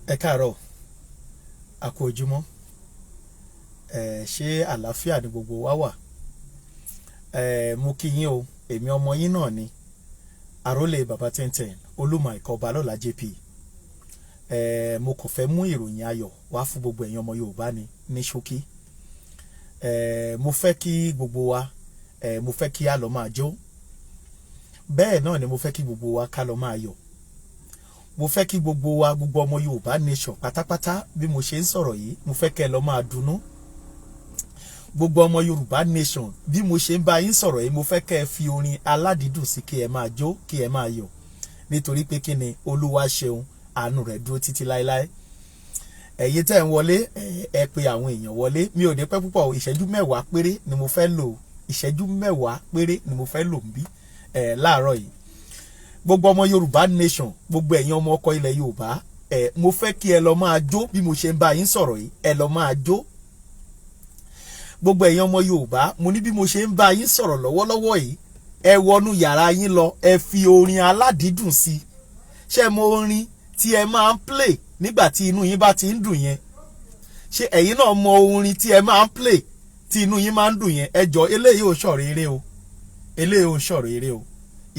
Ẹ káàárọ̀, a kú ojúmọ́. Ṣé àlàáfíà ni gbogbo wa wà? Mo kí yín o, èmi ọmọ yín náà ni àrólé bàbá tẹ́ntẹ́n olúmọ ìkọba lọ́la JP. Mo kàn fẹ́ mú ìròyìn ayọ̀ wá fún gbogbo ẹ̀yin ọmọ Yorùbá ni ní ṣókí. Mo fẹ́ kí gbogbo wa mo fẹ́ kí a lọ máa jó. Bẹ́ẹ̀ náà ni mo fẹ́ kí gbogbo wa ká lọ máa yọ̀. Mo fẹ́ kí gbogbo wa, gbogbo ọmọ Yorùbá nation pátápátá bí mo ṣe ń sọ̀rọ̀ yìí, mo fẹ́ kẹ́ lọ máa dunnú. Gbogbo ọmọ Yorùbá nation bí mo ṣe ń bá yín sọ̀rọ̀ yìí, mo fẹ́ kẹ́ fi orin aládìídùn sí kí ẹ máa jó, kí ẹ máa yọ̀. Nítorí pé kí ni Olúwa ṣeun, àánú rẹ̀ dúró títí láéláé. Ẹ̀yin tẹ́ ń wọlé, ẹ pe àwọn èèyàn wọlé. Mi ò ní pẹ́ púpọ̀, ìṣẹ́jú mẹ́wàá péré ni mo fẹ́ lò. Ìṣẹ́jú mẹ́wàá péré ni mo fẹ́ lò níbí láàárọ̀ yìí. Gbogbo ọmọ Yorùbá nation, gbogbo ẹ̀yin ọmọ ọkọ ilẹ̀ Yorùbá, mo fẹ́ kí ẹ lọ máa jó bí mo ṣe ń bá yín sọ̀rọ̀ yìí, ẹ lọ máa jó. Gbogbo ẹ̀yin ọmọ Yorùbá, mo ní bí mo ṣe ń bá yín sọ̀rọ̀ lọ́wọ́lọ́wọ́ yìí, ẹ wọnú yàrá yín lọ, ẹ fi orin aládìídùn sí. Ṣé mo orin tí ẹ máa ń play nígbà tí inú yín bá ti ń dùn yẹn? Ṣé ẹ̀yin náà mọ orin tí ẹ máa ń play tí inú yín máa ń dùn yẹn? Ẹ jọ̀ọ́, eléyìí ò ṣọ̀rọ̀ eré o. Eléyìí ò ṣọ̀rọ̀ eré o.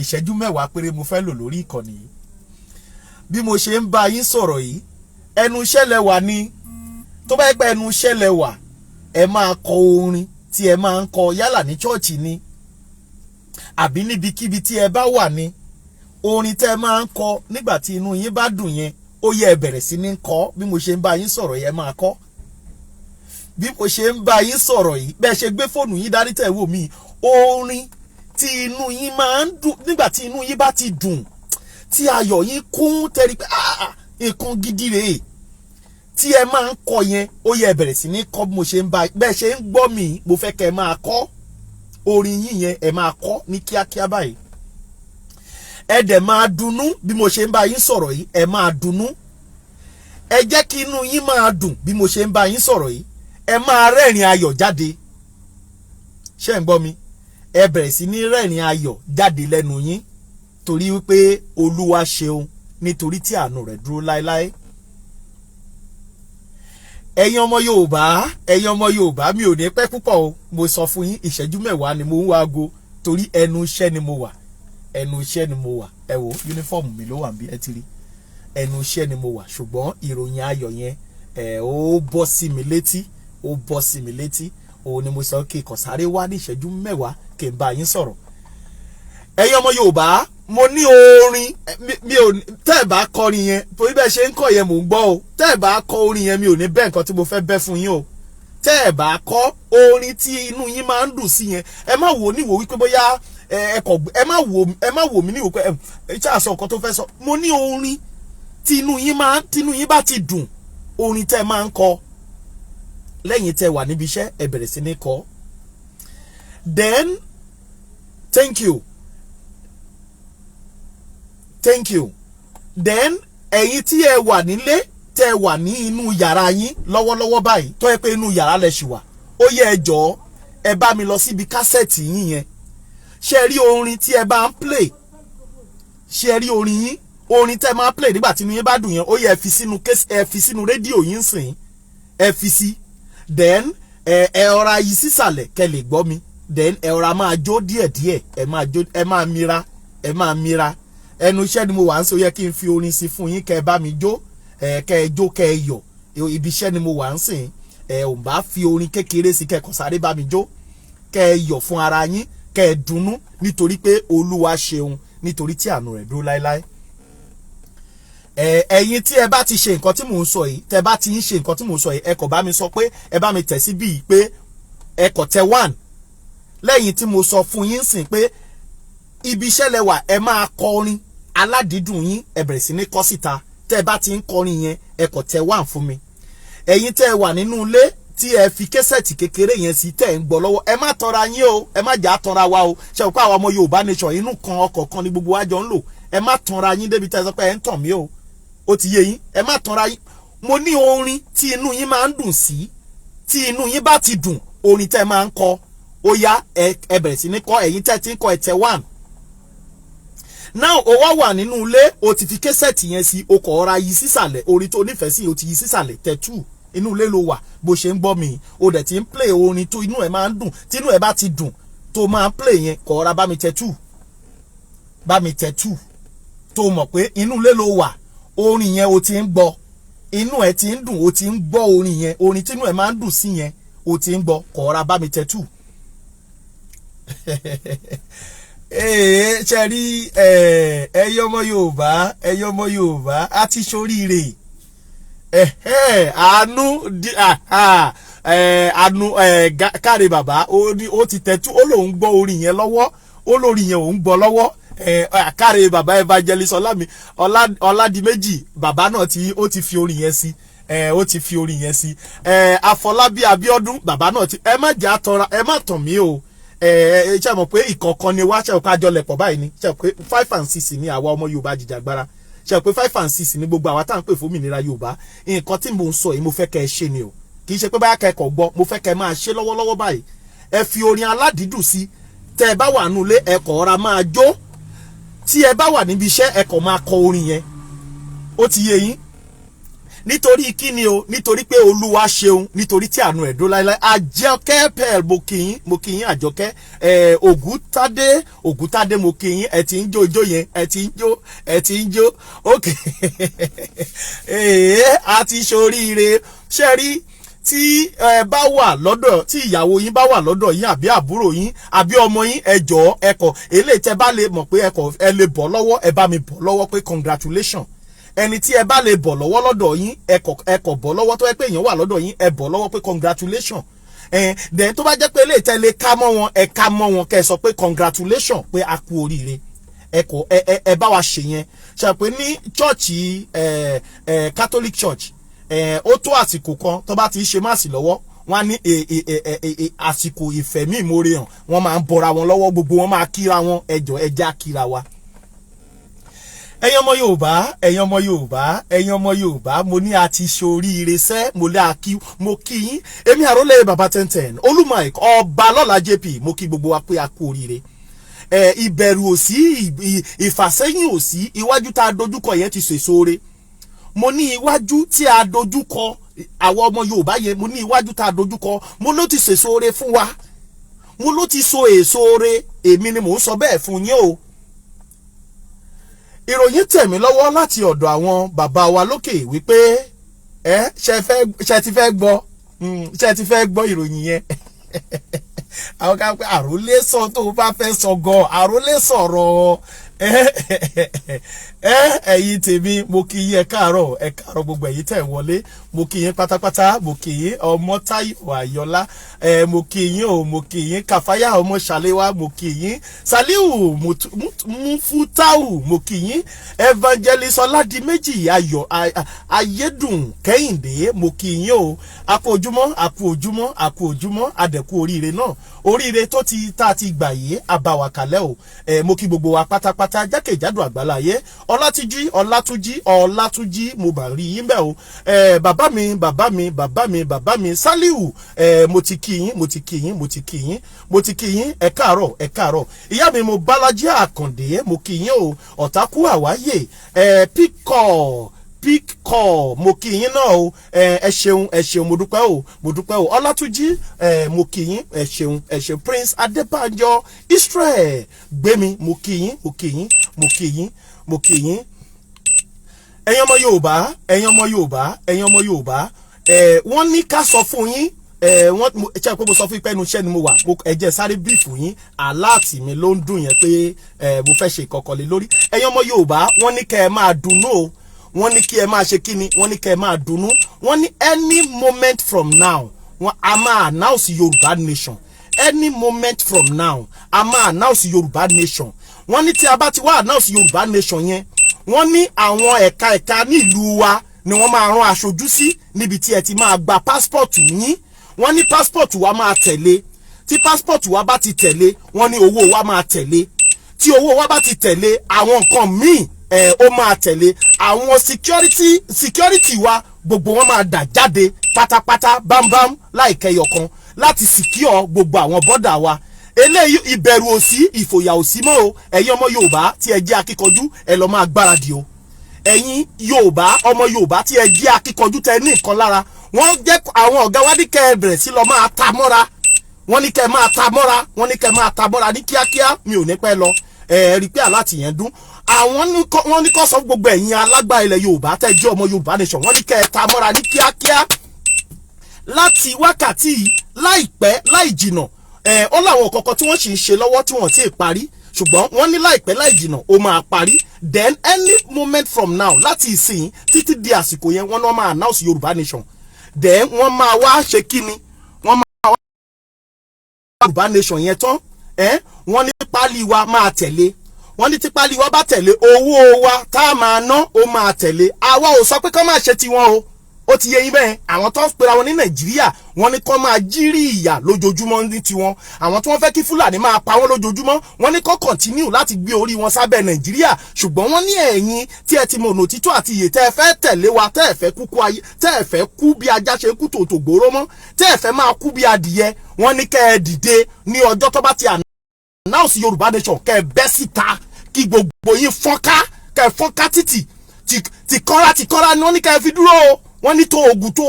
Ìṣẹ́jú mẹ́wàá péré mo fẹ́ lò lórí ìkànnì yìí. Bí mo ṣe ń bá yín sọ̀rọ̀ yìí, ẹnu iṣẹ́ lẹ wà ni. Tó bá yẹ pé ẹnu iṣẹ́ lẹ wà, ẹ máa kọ orin tí ẹ máa ń kọ yálà ní chọ́ọ̀chì ni àbí níbikíbi tí ẹ bá wà ni. Orin tẹ́ máa ń kọ nígbà tí inú yín bá dùn yẹn, ó yẹ ẹ bẹ̀rẹ̀ sí ní kọ. Bí mo ṣe ń bá yín sọ̀rọ̀ yẹn máa kọ. Bí mo ṣe ń bá yín sọ̀rọ̀ yìí, bẹ́ẹ̀ ṣe gbé fóònù yín dání tẹ̀ wò mí, orin tí inú yín máa ń dùn nígbà tí inú yín bá ti dùn, tí ayọ̀ yín kún tẹ́rí pé nǹkan gidi rèé tí ẹ máa ń kọ yẹn, ó yẹ ẹ bẹ̀rẹ̀ sí ní kọ. Bí mo ṣe ń bá bẹ́ẹ̀ ṣe ń gbọ́ mi, mo fẹ́ kẹ́ ẹ máa kọ orin yín yẹn, ẹ máa kọ ní kíákíá báyìí. Ẹ dẹ̀ máa dunnú bí mo ṣe ń bá yín sọ̀rọ̀ yìí, ẹ máa dunnú. Ẹ jẹ́ kí inú yín máa dùn bí mo ṣe ń bá yín sọ̀rọ̀ yìí, ẹ máa rẹ́rìn ayọ̀ jáde. Ṣé ń gbọ́ mi? Ẹ bẹ̀rẹ̀ sí ní rẹ́rìn ayọ̀ jáde lẹ́nu yín torí wípé Olúwa ṣeun, nítorí tí àánú rẹ̀ dúró láéláé. Ẹ̀yin ọmọ Yorùbá, ẹ̀yin ọmọ Yorùbá, mi ò ní pẹ́ púpọ̀ o. Mo sọ fún yín, ìṣẹ́jú mẹ́wàá ni mo ń wáago torí ẹnu iṣẹ́ ni mo wà. Ẹnu iṣẹ́ ni mo wà. Ẹ wo yúnífọ́ọ̀mù mi ló wà níbí, ẹ ti rí. Ẹnu iṣẹ́ ni mo wà, ṣùgbọ́n ìròyìn ayọ̀ yẹn ó bọ́ sí mi létí, ó bọ́ sí mi létí. Òun ni mo sọ kí kò sáré wá ní ìṣẹ́jú mẹ́wàá kí n bá yín sọ̀rọ̀. Ẹ̀yin ọmọ Yorùbá, mo ní orin mi ò tẹ́ ẹ̀ bá kọrin yẹn, torí bẹ́ẹ̀ ṣe ń kọ yẹn mò ń gbọ́ o. Tẹ́ ẹ̀ bá kọ orin yẹn, mi ò ní bẹ́ẹ̀ nǹkan tí mo fẹ́ bẹ́ fún yín o. Tẹ́ ẹ̀ bá kọ orin tí inú yín máa ń dùn sí yẹn, ẹ má wò níwò wípé bóyá ẹ má wò mí níwò pé ẹ ṣáà sọ nǹkan tó fẹ́ sọ. Mo ní orin tí inú yín bá ti dùn, orin tẹ́ ẹ máa ń kọ lẹ́yìn tẹ́ wà níbi iṣẹ́, ẹ bẹ̀rẹ̀ sí ní kọ. Then thank you. Then ẹ̀yin tí ẹ wà nílé, tẹ́ wà ní inú yàrá yín lọ́wọ́lọ́wọ́ báyìí, tó yẹ pé inú yàrá lẹ ṣì wà, ó yẹ ẹ jọ̀ọ́ ẹ bá mi lọ síbi kásẹ̀tì yín yẹn. Ṣé rí orin tí ẹ bá ń play? Ṣé rí orin yín? Orin tẹ́ máa ń play nígbà tí inú yín bá dùn yẹn, ó yẹ ẹ fi sínú rédíò yín sìn, ẹ fi sí. Then ẹ ọ̀ra yìí sísàlẹ̀ kẹ́ lè gbọ́ mi. Then ẹ ọ̀ra máa jó díẹ̀díẹ̀, ẹ máa jó, ẹ máa mira. Ẹnu iṣẹ́ ni mo wà ń sọ, yẹ kí n fi orin sí fún yín kẹ́ ẹ bá mi jó, kẹ́ ẹ jó kẹ́ ẹ yọ̀. Ibi iṣẹ́ ni mo wà ń sìn, ò bá fi orin kékeré sí kẹ́ ẹ kàn sáré bá mi jó, kẹ́ ẹ yọ̀ fún ara yín, kẹ́ ẹ dunnú nítorí pé Olúwa ṣeun, nítorí tí àánú rẹ̀ dúró láéláé. Ẹ̀yin tí ẹ bá ti ṣe nǹkan tí mò ń sọ yìí, tẹ́ bá ti ń ṣe nǹkan tí mò ń sọ yìí, ẹ kàn bá mi sọ pé ẹ bá mi tẹ̀ sí bíi pé ẹ kàn tẹ 1 lẹ́yìn tí mo sọ fún yín sìn pé ibi iṣẹ́ lẹ wà, ẹ máa kọ orin aládìídùn yín, ẹ bẹ̀rẹ̀ sí ní kọ síta. Tẹ́ bá ti ń kọrin yẹn, ẹ kàn tẹ 1 fún mi. Ẹ̀yin tẹ́ wà nínú ilé tí ẹ fi késẹ̀tì kékeré yẹn sí, tẹ́ ń gbọ́ lọ́wọ́, ẹ má tọra yín o, ẹ má jà tọra wa o. Ṣé o pé àwọn ọmọ Yorùbá nation inú kan ọkọ̀ kan ni gbogbo wa jọ ń lò. Ẹ má tọra yín débi tẹ́ sọ pé ẹ ń tàn mí o. Ó ti yé yín, ẹ má tọra yín. Mo ní orin tí inú yín máa ń dùn sí, tí inú yín bá ti dùn, orin tẹ́ máa ń kọ, ó yá ẹ bẹ̀rẹ̀ sí ní kọ. Ẹ̀yin tẹ́ ti ń kọ, ẹ tẹ 1. now ó wá wà nínú ilé o ti fi késẹ̀tì yẹn sí o kọ̀ ọ́ra yí sísàlẹ̀ orin tó nífẹ̀ẹ́ sí o ti yí sísàlẹ̀ tẹ̀tù inú ilé ló wà bó ṣe ń gbọ́ mi o dẹ̀ ti ń play orin tó inú ẹ̀ máa ń dùn tí inú ẹ̀ bá ti dùn tó máa ń play yẹn kọ̀ ọ́ra bá mi tẹ̀tù tó mọ̀ pé inú ilé ló wà orin yẹn o ti ń gbọ́ inú ẹ̀ ti ń dùn o ti ń gbọ́ orin yẹn orin tí inú ẹ̀ máa ń dùn sí yẹn o ti ń gbọ́ kọ̀ ọ́ra bá mi tẹ̀tù. Ṣe rí ẹyọ ọmọ Yorùbá a ti ṣoríire àánú káre bàbá ó ti tẹ̀tú ó lòun gbọ́ orin yẹn lọ́wọ́ ó lórí yẹn òun gbọ́ lọ́wọ́ káre bàbá evangelist Ọládìméjì bàbá náà ó ti fi orin yẹn sí ó ti fi orin yẹn sí Afọlábí Abíọ́dún bàbá náà ti ẹ má jẹ́ àtọ́ra ẹ má tàn mí o ṣe mọ̀ pé ìkọ̀ọ̀kan ni wá ṣe pé àjọlẹ̀pọ̀ báyìí ni ṣe pé 5 and 6 ni àwa ọmọ Yorùbá jìjàgbara ṣe pé 5 and 6 ni gbogbo àwa tá à ń pè fún òmìnira Yorùbá nǹkan tí mo ń sọ yìí mo fẹ́ kẹ́ ẹ ṣe ni o kì í ṣe pé báyà kẹ́kọ̀ọ́ gbọ́ mo fẹ́ kẹ́ ẹ máa ṣe lọ́wọ́lọ́wọ́ báyìí ẹ fi orin aládìídùn sí tẹ́ ẹ bá wà nínú ilé ẹ kọ̀ ọ́ra máa jó tí ẹ bá wà níbi iṣẹ́ ẹ kọ̀ máa kọ orin yẹn ó ti yé yín nítorí kíni o nítorí pé Olúwa ṣeun nítorí tí àánú ẹ̀ dó láéláé Àjọkẹ́ pẹ̀l mo kí yín Àjọkẹ́ Ògúntádé mo kí yín ẹ ti ń jó ijó yẹn ẹ ti ń jó ok a ti ṣoríire ṣe rí tí ẹ bá wà lọ́dọ̀ tí ìyàwó yín bá wà lọ́dọ̀ yín àbí àbúrò yín àbí ọmọ yín ẹ jọ̀ọ́ ẹkọ̀ eléyìí tẹ́ bá lè mọ̀ pé ẹ lè bọ̀ lọ́wọ́ ẹ bá mi bọ̀ lọ́wọ́ pé congratulation ẹni tí ẹ bá lè bọ̀ lọ́wọ́ lọ́dọ̀ yín ẹkọ̀ bọ̀ lọ́wọ́ tó yẹ pé èèyàn wà lọ́dọ̀ yín ẹ bọ̀ lọ́wọ́ pé congratulation then tó bá jẹ́ pé eléyìí tẹ́ lè ká mọ́ wọn ẹ ká mọ́ wọn kẹ́ ẹ sọ pé congratulation pé a kú oríire ẹ bá wa ṣe yẹn ṣe pé ní chọ́ọ̀chì Catholic Church ó tó àsìkò kan tó bá ti ṣe máàsì lọ́wọ́ wọ́n á ní àsìkò ìfẹ̀mí ìmoore hàn wọ́n máa ń bọra wọn lọ́wọ́ gbogbo wọn máa kíra wọn ẹjọ́ ẹja kíra wa. ẹ̀yin ọmọ Yorùbá mo ní a ti ṣoríire sẹ́ mo kí yín èmi àrólé bàbá 1010 Olúmọ̀ọ́k ọba lọ́la JP mo kí gbogbo wa pé a kú oríire ìbẹ̀rù òsì ìfàsẹ́yìn òsì iwájú tá a dojúkọ yẹn ti sèso re mo ní iwájú tí a dojúkọ àwọn ọmọ Yorùbá yẹn mo ní iwájú tá a dojúkọ mo ló ti sèso re fún wa mo ló ti so èso re èmi ni mò ń sọ bẹ́ẹ̀ fún yín o. ìròyìn tẹ̀mí lọ́wọ́ láti ọ̀dọ̀ àwọn bàbá wa lókè wípé ṣe ti fẹ́ gbọ́ ìròyìn yẹn àwọn kan pé àròlé sọ tó bá fẹ́ sọ gan àròlé sọ̀rọ̀ ẹ̀yin tèmi mo kí yín ẹ káàárọ̀ gbogbo ẹ̀yin tẹ́ wọlé mo kí yín pátápátá mo kí yín Ọmọ́táyọ̀ Ayọ̀lá mo kí yín mo kí yín Kàfáyà ọmọ Ṣàléwá mo kí yín Sàlíù Mufutau mo kí yín Evangelist Ọládìméjì Ayédùn Kẹ́hìndé mo kí yín o àkú ojúmọ́ àdẹ̀kú oríire náà oríire tó ti tá ti gbà yé àbàwàkálẹ̀ o mo kí gbogbo wa pátápátá jákèjádò àgbáláyé Ọlátúnjí mo bà rí yín bẹ́ẹ̀ o bàbá mi Sàlíù mo ti kí yín ẹ káàárọ̀ ìyá mi mo Bálájí Àkàndé mo kí yín o ọ̀tákú àwáyé píkọ̀ mo kí yín náà o ẹ ṣeun mo dúpẹ́ o Ọlátúnjí mo kí yín ẹ ṣeun Prince Adébánjọ Israel gbémi mo kí yín ẹ̀yin ọmọ Yorùbá wọ́n ní ká sọ fún yín wọ́n ṣe pé mo sọ fún pé ẹnu iṣẹ́ ni mo wà ẹ jẹ́ sáré brief yín aláàtì mi ló ń dùn yẹn pé mo fẹ́ ṣe ìkọ̀kọ̀lé lórí ẹ̀yin ọmọ Yorùbá wọ́n ní kẹ́ ẹ máa dunnú o wọ́n ní kí ẹ máa ṣe kíni wọ́n ní kẹ́ ẹ máa dunnú wọ́n ní any moment from now a máa announce Yorùbá nation any moment from now a máa announce Yorùbá nation wọ́n ní tí a bá ti wá announce Yorùbá nation yẹn wọ́n ní àwọn ẹ̀ka ní ìlú wa ni wọ́n máa rán aṣojú sí níbi tí ẹ ti máa gba passport yín wọ́n ní passport wa máa tẹ̀lé tí passport wa bá ti tẹ̀lé wọ́n ní owó wa máa tẹ̀lé tí owó wa bá ti tẹ̀lé àwọn nǹkan míì ó máa tẹ̀lé àwọn security wa gbogbo wọn máa dà jáde pátápátá bámbám láìkẹyọ kan láti secure gbogbo àwọn bọ́dà wa eléyìí ìbẹ̀rù òsì ìfòyà òsì mọ́ o. Ẹ̀yin ọmọ Yorùbá tí ẹ jẹ́ akíkanjú ẹ lọ máa gbáradì o. Ẹ̀yin Yorùbá ọmọ Yorùbá tí ẹ jẹ́ akíkanjú tẹ ní nǹkan lára, wọ́n jẹ́ àwọn ọ̀gá wa ní kẹ́ ẹ bẹ̀rẹ̀ sí lọ máa ta mọ́ra. Wọ́n ní kẹ́ máa ta mọ́ra, wọ́n ní kẹ́ máa ta mọ́ra ní kíákíá, mi ò ní pẹ́ lọ. Rí pé aláàtì yẹn dún. Wọ́n ní kọ́ sọ gbogbo ẹ̀yin alágbá ilẹ̀ Yorùbá tẹ́ jẹ́ ọmọ Yorùbá nation, wọ́n ní kẹ́ ẹ ta mọ́ra ní kíákíá láti wákàtí láìpẹ́ láì jìnà. Ó láwọn kọ̀ọ̀kan tí wọ́n sì ń ṣe lọ́wọ́ tí wọ́n ti parí, ṣùgbọ́n wọ́n ní láìpẹ́ láì jìnà ó máa parí. Then any moment from now láti ìsìn títí di àsìkò yẹn wọ́n náà máa announce Yorùbá nation. Then wọ́n máa wá ṣe kíni, wọ́n máa wá Yorùbá nation yẹn tán. Wọ́n ní pálí wa máa tẹ̀lé, wọ́n ní tí pálí wa bá tẹ̀lé owó wa tá a máa ná ó máa tẹ̀lé. Àwa ò sọ pé kán máa ṣe tiwọn o, ó ti yé yín bẹ́ẹ̀. Àwọn tó ń pera wọn ní Nàìjíríà wọ́n ní kán máa jírí ìyà lójoojúmọ́ ní tiwọn. Àwọn tí wọ́n fẹ́ kí Fúlàní máa pa wọ́n lójoojúmọ́ wọ́n ní kán continue láti gbé orí wọn sábẹ́ Nàìjíríà. Ṣùgbọ́n wọ́n ní ẹ̀yin tí ẹ ti mọ ọ̀nà òtítọ́ àti ìyè tẹ́ ẹ fẹ́ tẹ̀lé wa, tẹ́ ẹ fẹ́ kúkú ayé, tẹ́ ẹ fẹ́ kú bí ajá ṣe kú tòótò gbòòrò mọ́, tẹ́ ẹ fẹ́ máa kú bí adìyẹ, wọ́n ní kẹ́ ẹ dìde ní ọjọ́ tó bá ti announce Yorùbá nation, kẹ́ ẹ bẹ́ síta kí gbogbo yín fọ́nká, kẹ́ ẹ fọ́nká títì tìkọ́ra ni wọ́n ní kẹ́ ẹ fi dúró o. Wọ́n ní tó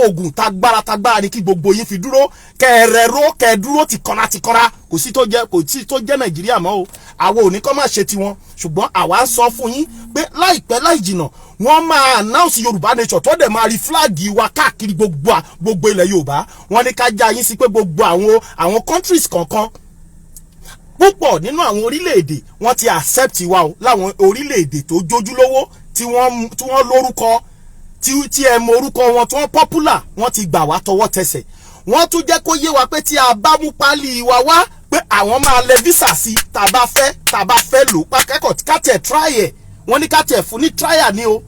ogun tagbára ni kí gbogbo yín fi dúró, kẹ́ ẹ rẹ̀rọ kẹ́ ẹ dúró tìkọ́ra. Kò sí tó jẹ́ Nàìjíríà mọ́ o. Àwa ò ní kọ́ máa ṣe tiwọn, ṣùgbọ́n àwa ń sọ fún yín pé láìpẹ́ láì jìnà wọ́n máa announce Yorùbá nation tó dẹ̀ máa rí fúláàgì wa káàkiri gbogbo ilẹ̀ Yorùbá. Wọ́n ní ká já yín sí pé gbogbo àwọn countries kọ̀ọ̀kan púpọ̀ nínú àwọn orílẹ̀-èdè wọ́n ti accept wa o. Láwọn orílẹ̀-èdè tó jójúlówó tí wọ́n lórúkọ tí ẹ mọ orúkọ wọn tí wọ́n popular, wọ́n ti gbà wá tọwọ́ tẹsẹ̀. Wọ́n tún jẹ́ kó yé wa pé tí a bá mú pálí wa wá pé àwọn máa lẹ visa sí tá bá fẹ́ lò pákẹ́kọ̀ọ́ ká tẹ̀ try ẹ̀. Wọ́n ní ká tẹ̀ fún ní trial ni o.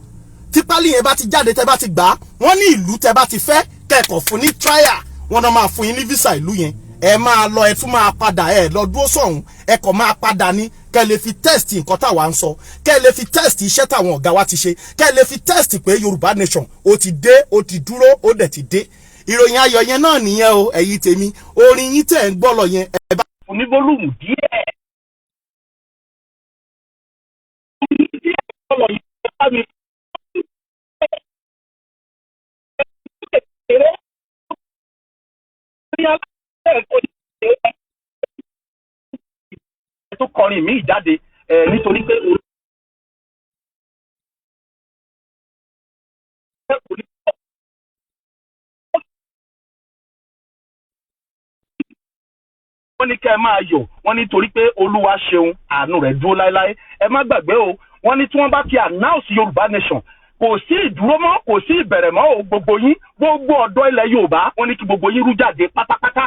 Tí pálí yẹn bá ti jáde tẹ́ bá ti gbà, wọ́n ní ìlú tẹ́ bá ti fẹ́ kẹ́kọ̀ọ́ fún ní trial, wọ́n náà máa fún yín ní visa ìlú yẹn. Ẹ máa lọ, ẹ tún máa padà, ẹ lọ dúró sọ̀hún, ẹ kàn máa padà ní kẹ́ lè fi test nǹkan táwa ń sọ, kẹ́ lè fi test iṣẹ́ táwọn ọ̀gá wa ti ṣe, kẹ́ lè fi test pé Yorùbá nation ó ti dé, ó ti dúró, ó dẹ̀ ti dé. Ìròyìn ayọ̀ yẹn náà nìyẹn o. Ẹ̀yin tèmi, orin yín tẹ̀ ń gbọ́ lọ yẹn ẹ bá ní fólùmù díẹ̀. Tó kọrin mi jáde nítorí pé wọ́n ní kẹ́ ẹ máa yọ̀, wọ́n ní torí pé Olúwa ṣeun, àánú rẹ̀ dúró láéláé. Ẹ má gbàgbé o, wọ́n ní tí wọ́n bá ti announce Yorùbá nation kò sí ìdúró mọ́, kò sí ìbẹ̀rẹ̀ mọ́ o. Gbogbo yín, gbogbo ọ̀dọ́ ilẹ̀ Yorùbá wọ́n ní kí gbogbo yín rú jáde pátápátá.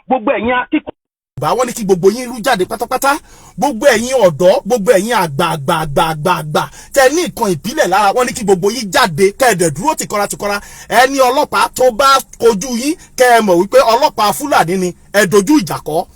Gbogbo ẹ̀yin akíkọ̀ wọ́n ní kí gbogbo yín rú jáde pátápátá. Gbogbo ẹ̀yin ọ̀dọ́, gbogbo ẹ̀yin àgbààgbà tẹ ní nǹkan ìbílẹ̀ lára, wọ́n ní kí gbogbo yín jáde kẹ́ẹ̀dẹ̀ dúró tìkọ́ra. Ẹni ọlọ́pàá tó bá kojú yín kẹ́ ẹ mọ̀ wípé ọlọ́pàá Fúlàní ni, ẹ dojú ìjà kọ.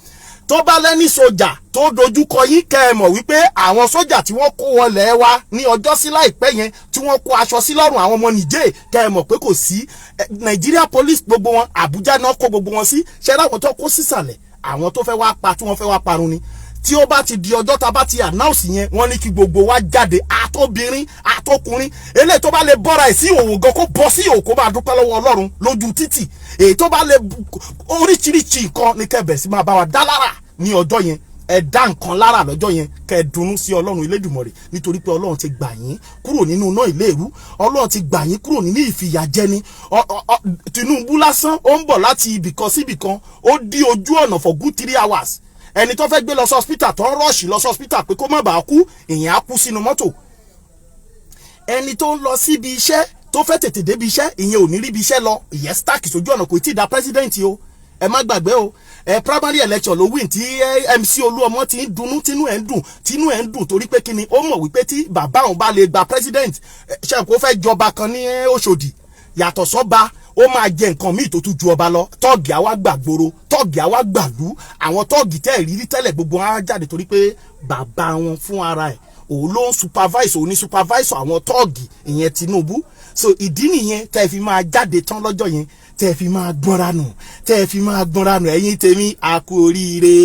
Tó bá lẹ́ni sójà tó dojú kọ yín kẹ́ ẹ mọ̀ wípé àwọn sójà tí wọ́n kó wọlé wa ní ọjọ́ sí láìpẹ́ yẹn tí wọ́n kó aṣọ sí lọ́rùn àwọn ọmọ Nìjẹ̀, kẹ́ ẹ mọ̀ pé kò sí Nigeria police gbogbo wọn, Àbújá náà kó gbogbo wọn sí. Ṣé láwọn tó kó sísàlẹ̀ àwọn tó fẹ́ wá pa tí wọ́n fẹ́ wá parun ni. Tí ó bá ti di ọjọ́ tá bá ti announce yẹn, wọ́n ní kí gbogbo wa jáde, àtobìnrin àtọkùnrin. Eléyìí tó bá lè bọ́ra ẹ̀ sí òwò gan kó bọ́ sí òkó máa dúpẹ́ lọ́wọ́ Ọlọ́run lójú títì. Èyí tó bá lè oríṣiríṣi nǹkan ní kẹ́bẹ̀ sí máa bá wa dá lára ní ọjọ́ yẹn. Ẹ dá nǹkan lára lọ́jọ́ yẹn, kẹ́ dunnú sí Ọlọ́run Elédùmarè nítorí pé Ọlọ́run ti gbà yín kúrò nínú iná ìléru. Ọlọ́run ti gbà yín kúrò nínú ìfìyàjẹni. Tinubu lásán ó ń bọ̀ láti ibìkan sí ibìkan, ó dí ojú ọ̀nà for good 3 hours. Ẹni tó fẹ́ gbé lọ sí hospital tó ń rọ́ọ̀ṣì lọ sí hospital pé kó má bàa kú, ìyẹn á kú sínú mọ́tò. Ẹni tó ń lọ síbi iṣẹ́ tó fẹ́ tètè débi iṣẹ́, ìyẹn ò ní ríbi iṣẹ́ lọ, ìyẹn stack sójú ọ̀nà, kò tí ì da president o. Ẹ má gbàgbé o, primary election ló win tí MC Olúọmọ ti ń dunnú, tínú ẹ̀ ń dùn torí pé kíni ó mọ̀ wípé tí bàbá òun bá lè gba president, ṣe kó fẹ́ jọba kan ní Òṣòdì yàtọ̀ sọ́ba, ó máa jẹ nǹkan míì tó tún ju ọba lọ. Tọ́ọ̀gì àwa gbàgboro, tọ́ọ̀gì àwa gbàlú, àwọn tọ́ọ̀gì tẹ́ ìrírí tẹ́lẹ̀ gbogbo wọn á jáde torí pé bàbá wọn fún ara ẹ̀ òun ló ń supervise, òun ní supervisor àwọn tọ́ọ̀gì, ìyẹn Tinubu. So ìdí nìyẹn tẹ́ fi máa jáde tán lọ́jọ́ yẹn tẹ́ fi máa gbọ́nra nù ẹ̀yin tèmi a kú oríire.